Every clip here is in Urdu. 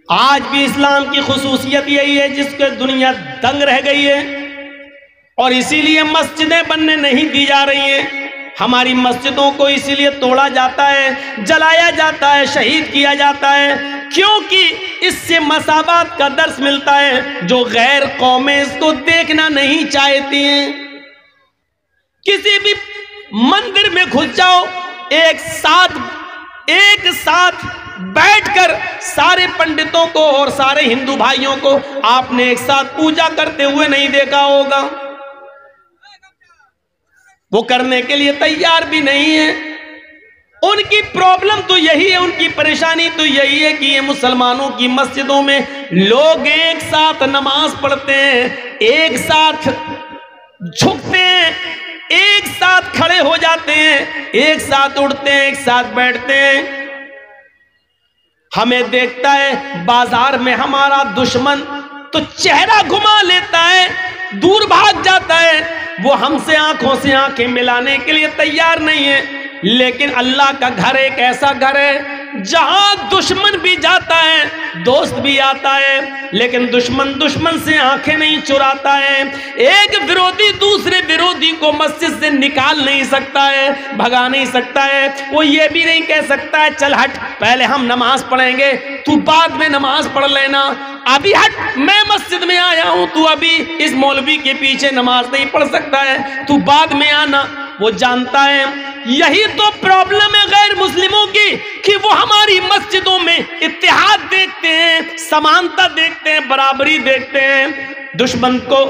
آج بھی اسلام کی خصوصیت یہی ہے جس کے دنیا دنگ رہ گئی ہے، اور اسی لیے مسجدیں بننے نہیں دی جا رہی ہیں۔ ہماری مسجدوں کو اسی لیے توڑا جاتا ہے، جلایا جاتا ہے، شہید کیا جاتا ہے، کیونکہ اس سے مساوات کا درس ملتا ہے۔ جو غیر قومیں اس کو دیکھنا نہیں چاہتی ہیں، کسی بھی مندر میں گھس جاؤ، ایک ساتھ بیٹھ کر سارے پنڈتوں کو اور سارے ہندو بھائیوں کو آپ نے ایک ساتھ پوجا کرتے ہوئے نہیں دیکھا ہوگا۔ وہ کرنے کے لیے تیار بھی نہیں ہے۔ ان کی پرابلم تو یہی ہے، ان کی پریشانی تو یہی ہے کہ یہ مسلمانوں کی مسجدوں میں لوگ ایک ساتھ نماز پڑھتے ہیں، ایک ساتھ جھکتے ہیں، ایک ساتھ کھڑے ہو جاتے ہیں، ایک ساتھ اٹھتے ہیں، ایک ساتھ بیٹھتے ہیں۔ ہمیں دیکھتا ہے بازار میں ہمارا دشمن تو چہرہ گھما لیتا ہے، دور بھاگ جاتا ہے، وہ ہم سے آنکھوں سے آنکھیں ملانے کے لیے تیار نہیں ہے۔ لیکن اللہ کا گھر ایک ایسا گھر ہے جہاں دشمن بھی جاتا ہے، دوست بھی آتا ہے، لیکن دشمن سے آنکھیں نہیں چراتا ہے۔ ایک ویرودھی دوسرے ویرودھی کو مسجد سے نکال نہیں سکتا ہے، بھگا نہیں سکتا ہے۔ وہ یہ بھی نہیں کہہ سکتا ہے چل ہٹ پہلے ہم نماز پڑھیں گے، تو بعد میں نماز پڑھ لینا، ابھی ہٹ میں مسجد میں آیا ہوں، تو ابھی اس مولوی کے پیچھے نماز نہیں پڑھ سکتا ہے، تو بعد میں آنا۔ وہ جانتا ہے یہی تو پرابلم ہے غیر مسلموں کی، کہ وہ ہماری مسجدوں میں اتحاد دیکھتے ہیں، سمانتا دیکھتے ہیں، برابری دیکھتے ہیں، دشمن کو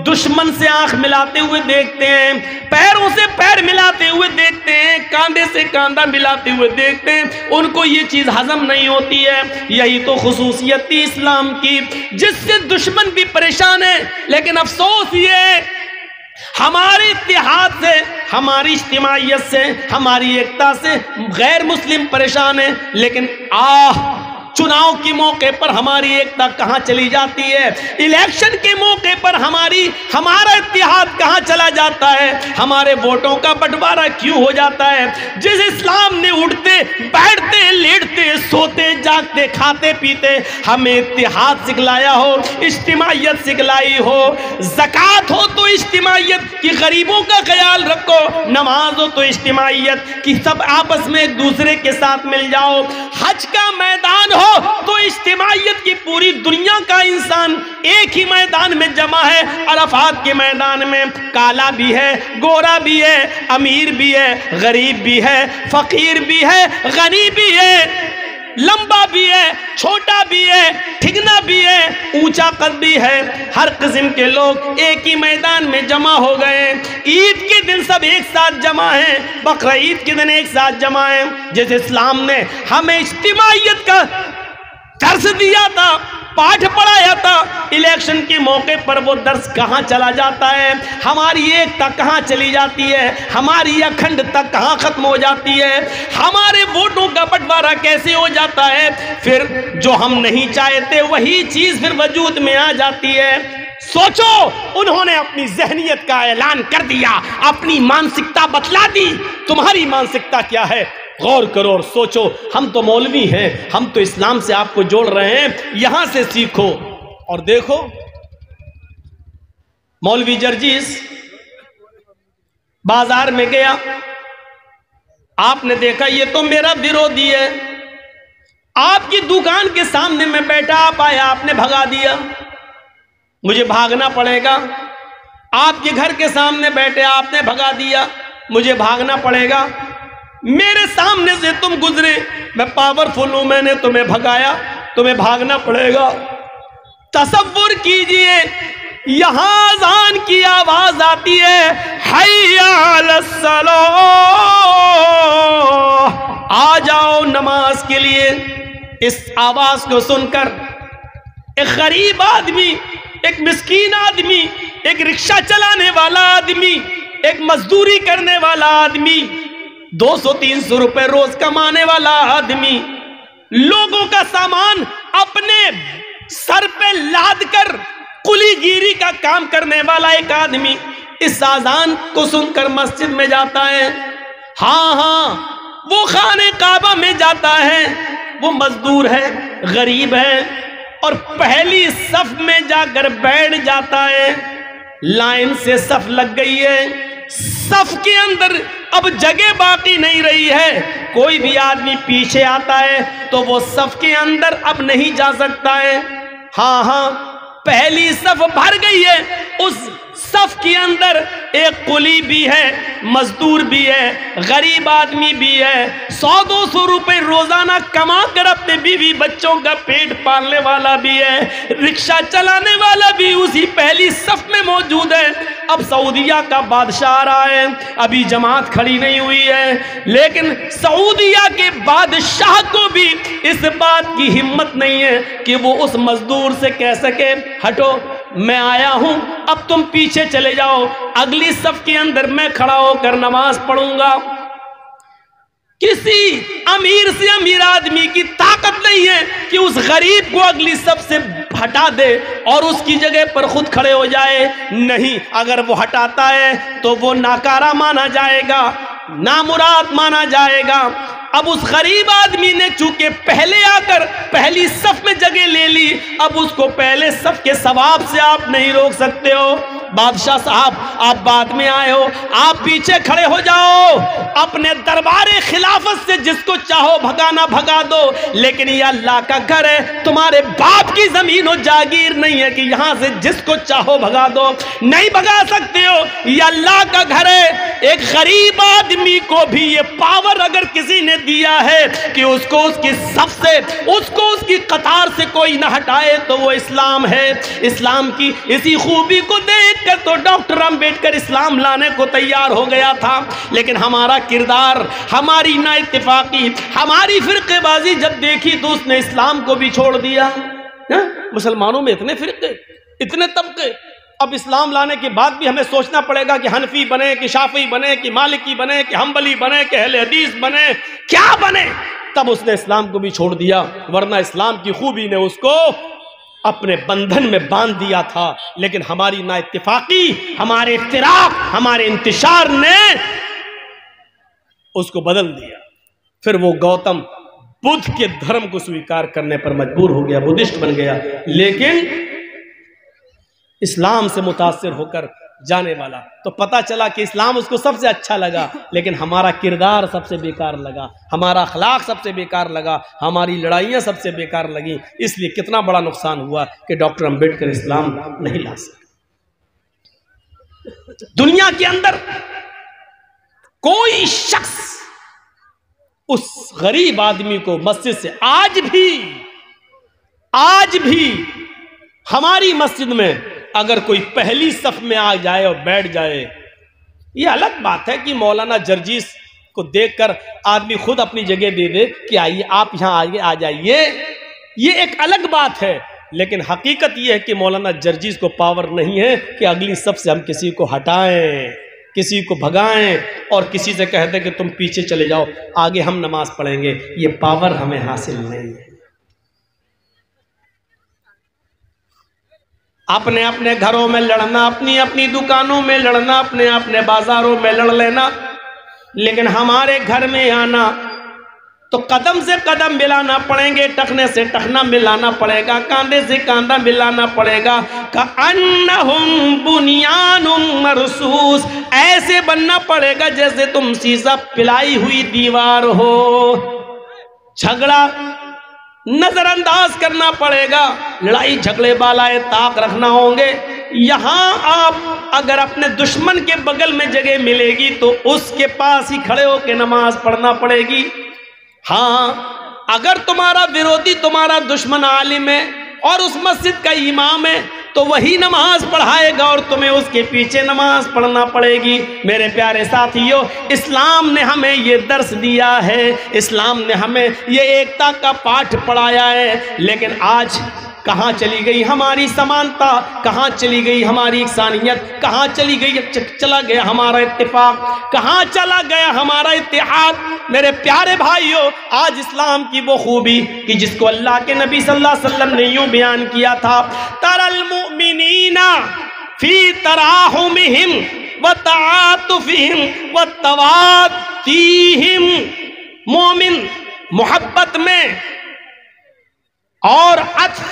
دشمن سے آنکھ ملاتے ہوئے دیکھتے ہیں، پیروں سے پیر ملاتے ہوئے دیکھتے ہیں، کاندھے سے کاندھا ملاتے ہوئے دیکھتے ہیں۔ ان کو یہ چیز ہضم نہیں ہوتی ہے۔ یہی تو خصوصیت تھی اسلام کی، جس سے دشمن بھی پریشان ہے۔ لیکن افسوس یہ ہے ہمارے اتحاد سے، ہماری اجتماعیت سے، ہماری ایکتا سے غیر مسلم پریشان ہیں، لیکن چناؤ کے موقع پر ہماری ایکتا کہاں چلی جاتی ہے؟ الیکشن کے موقع پر ہمارا اتحاد کہاں چلا جاتا ہے؟ ہمارے ووٹوں کا بٹوارا کیوں ہو جاتا ہے؟ جس اسلام نے اٹھتے بیٹھتے لیٹتے سوتے جاگتے کھاتے پیتے ہمیں اتحاد سکھلایا ہو، اجتماعیت سکھلائی ہو، زکوٰۃ ہو تو اجتماعیت کی، غریبوں کا خیال رکھو، نماز ہو تو اجتماعیت کی، سب آپس میں ایک دوسرے کے ساتھ مل جاؤ، حج کا میدان ہو تو اجتماعیت کی، پوری دنیا کا انسان ایک ہی میدان میں جمع ہے۔ عرفات کے میدان میں کالا بھی ہے، گورا بھی ہے، امیر بھی ہے، غریب بھی ہے، فقیر بھی ہے، غنی بھی ہے، لمبا بھی ہے، چھوٹا بھی ہے، ٹھگنا بھی ہے، اونچا قد بھی ہے، ہر قسم کے لوگ ایک ہی میدان میں جمع ہو گئے۔ عید کے دن سب ایک ساتھ جمع ہیں، بقرعید کے دن ایک ساتھ جمع ہیں۔ جس اسلام نے ہمیں اجتماعیت کا درس دیا تھا، پاٹھ پڑھایا تھا، الیکشن کے موقع پر وہ درس کہاں چلا جاتا ہے؟ ہماری ایکتا کہاں چلی جاتی ہے؟ ہماری اکھنڈتا کہاں ختم ہو جاتی ہے؟ ہمارے ووٹوں کا بٹوارا کیسے ہو جاتا ہے؟ پھر جو ہم نہیں چاہتے وہی چیز پھر وجود میں آ جاتی ہے۔ سوچو، انہوں نے اپنی ذہنیت کا اعلان کر دیا، اپنی مانسکتا بتلا دی۔ تمہاری مانسکتا کیا ہے؟ غور کرو اور سوچو۔ ہم تو مولوی ہیں، ہم تو اسلام سے آپ کو جوڑ رہے ہیں، یہاں سے سیکھو۔ اور دیکھو مولوی جرجیس بازار میں گیا، آپ نے دیکھا یہ تو میرا ویرودھی ہے، آپ کی دکان کے سامنے میں بیٹھا، آپ آیا، آپ نے بھگا دیا، مجھے بھاگنا پڑے گا۔ آپ کے گھر کے سامنے بیٹھے، آپ نے بھگا دیا، مجھے بھاگنا پڑے گا۔ میرے سامنے سے تم گزرے، میں پاورفل ہوں، میں نے تمہیں بھگایا، تمہیں بھاگنا پڑے گا۔ تصور کیجئے، یہاں اذان کی آواز آتی ہے، حی علی الصلاۃ، آ جاؤ نماز کے لیے۔ اس آواز کو سن کر ایک غریب آدمی، ایک مسکین آدمی، ایک رکشہ چلانے والا آدمی، ایک مزدوری کرنے والا آدمی، 200-300 روپے روز کمانے والا آدمی، لوگوں کا سامان اپنے سر پہ لاد کر کلی گیری کا کام کرنے والا ایک آدمی اس اذان کو سن کر مسجد میں جاتا ہے۔ ہاں وہ خانہ کعبہ میں جاتا ہے، وہ مزدور ہے، غریب ہے، اور پہلی صف میں جا کر بیٹھ جاتا ہے. لائن سے صف لگ گئی ہے, صف کے اندر اب جگہ باقی نہیں رہی ہے. کوئی بھی آدمی پیچھے آتا ہے تو وہ صف کے اندر اب نہیں جا سکتا ہے. ہاں پہلی صف بھر گئی ہے. اس صف کے اندر ایک قلی بھی ہے, مزدور بھی ہے, غریب آدمی بھی ہے, 100-200 روپے روزانہ کما کر اپنے بیوی بچوں کا پیٹ پالنے والا بھی ہے, رکشہ چلانے والا بھی اسی پہلی صف میں موجود ہے. اب سعودیہ کا بادشاہ آ رہا ہے, ابھی جماعت کھڑی نہیں ہوئی ہے, لیکن سعودیہ کے بادشاہ کو بھی اس بات کی ہمت نہیں ہے کہ وہ اس مزدور سے کہہ سکے ہٹو میں آیا ہوں, اب تم پیچھے چلے جاؤ, اگلی صف کے اندر میں کھڑا ہو کر نماز پڑھوں گا. کسی امیر سے امیر آدمی کی طاقت نہیں ہے کہ اس غریب کو اگلی صف سے ہٹا دے اور اس کی جگہ پر خود کھڑے ہو جائے. نہیں, اگر وہ ہٹاتا ہے تو وہ ناکارہ مانا جائے گا, نامراد مانا جائے گا. اب اس غریب آدمی نے چونکہ پہلے آ کر پہلی صف میں جگہ لے لی, اب اس کو پہلے صف کے ثواب سے آپ نہیں روک سکتے ہو. بادشاہ صاحب آپ بعد میں آئے ہو, آپ پیچھے کھڑے ہو جاؤ, اپنے دربار خلافت سے جس کو چاہو بھگانا بھگا دو, لیکن یہ اللہ کا گھر ہے, تمہارے باپ کی زمین و جاگیر نہیں ہے کہ یہاں سے جس کو چاہو بھگا دو. نہیں بھگا سکتے ہو, یہ اللہ کا گھر ہے. ایک غریب آدمی کو بھی یہ پاور اگر کسی نے دیا ہے کہ اس کو اس کی صف سے, اس کو اس کی قطار سے کوئی نہ ہٹائے, تو وہ اسلام ہے. اسلام کی اسی خوبی کو دیکھ کر تو ڈاکٹر امبیڈکر اسلام لانے کو تیار ہو گیا تھا, لیکن ہمارا کردار, ہماری نا اتفاقی, ہماری فرقے بازی جب دیکھی تو اس نے اسلام کو بھی چھوڑ دیا. مسلمانوں میں اتنے فرقے, اتنے طبقے, اب اسلام لانے کے بعد بھی ہمیں سوچنا پڑے گا کہ حنفی بنے کہ شافعی بنے کہ مالکی بنے کہ حنبلی بنے کہ اہل حدیث بنے, کیا بنے. تب اس نے اسلام کو بھی چھوڑ دیا, ورنہ اسلام کی خوبی نے اس کو اپنے بندھن میں باندھ دیا تھا. لیکن ہماری نا اتفاقی, ہمارے افتراق, ہمارے انتشار نے اس کو بدل دیا. پھر وہ گوتم بدھ کے دھرم کو سویکار کرنے پر مجبور ہو گیا, بدھسٹ بن گیا, لیکن اسلام سے متاثر ہو کر جانے والا. تو پتہ چلا کہ اسلام اس کو سب سے اچھا لگا, لیکن ہمارا کردار سب سے بیکار لگا, ہمارا اخلاق سب سے بیکار لگا, ہماری لڑائیاں سب سے بیکار لگیں. اس لیے کتنا بڑا نقصان ہوا کہ ڈاکٹر امبیڈکر اسلام نہیں لا سکے. دنیا کے اندر کوئی شخص اس غریب آدمی کو مسجد سے, آج بھی ہماری مسجد میں اگر کوئی پہلی صف میں آ جائے اور بیٹھ جائے, یہ الگ بات ہے کہ مولانا جرجیس کو دیکھ کر آدمی خود اپنی جگہ دے دے کہ آئیے آپ یہاں آگے آ جائیے, یہ ایک الگ بات ہے. لیکن حقیقت یہ ہے کہ مولانا جرجیس کو پاور نہیں ہے کہ اگلی صف سے ہم کسی کو ہٹائیں, کسی کو بھگائیں اور کسی سے کہہ دیں کہ تم پیچھے چلے جاؤ, آگے ہم نماز پڑھیں گے. یہ پاور ہمیں حاصل نہیں ہے. اپنے اپنے گھروں میں لڑنا, اپنی اپنی دکانوں میں لڑنا, اپنے بازاروں میں لڑ لینا, لیکن ہمارے گھر میں آنا تو قدم سے قدم ملانا پڑیں گے, ٹخنے سے ٹخنا ملانا پڑے گا, کاندھے سے کاندھا ملانا پڑے گا. کأنہم بنیان مرصوص, ایسے بننا پڑے گا جیسے تم سیسا پلائی ہوئی دیوار ہو. جھگڑا نظر انداز کرنا پڑے گا, لڑائی جھگڑے بالائے طاق رکھنا ہوں گے. یہاں آپ اگر اپنے دشمن کے بغل میں جگہ ملے گی تو اس کے پاس ہی کھڑے ہو کے نماز پڑھنا پڑے گی. ہاں اگر تمہارا ویرودھی, تمہارا دشمن عالم ہے اور اس مسجد کا امام ہے تو وہی نماز پڑھائے گا اور تمہیں اس کے پیچھے نماز پڑھنا پڑے گی. میرے پیارے ساتھیو, اسلام نے ہمیں یہ درس دیا ہے, اسلام نے ہمیں یہ ایکتا کا پاٹھ پڑھایا ہے. لیکن آج کہاں چلی گئی ہماری سمانتا, کہاں چلی گئی ہماری یکسانیت, کہاں چلا گیا ہمارا اتفاق, کہاں چلا گیا ہمارا اتحاد. میرے پیارے بھائیو, آج اسلام کی وہ خوبی کہ جس کو اللہ کے نبی صلی اللہ علیہ وسلم نے یوں بیان کیا تھا, تَرَى الْمُؤْمِنِينَ فِي تَرَاحُمِهِمْ وَتَعَاطُفِهِمْ وَالتَّوَادِّهِمْ, مومن محبت میں اور عطف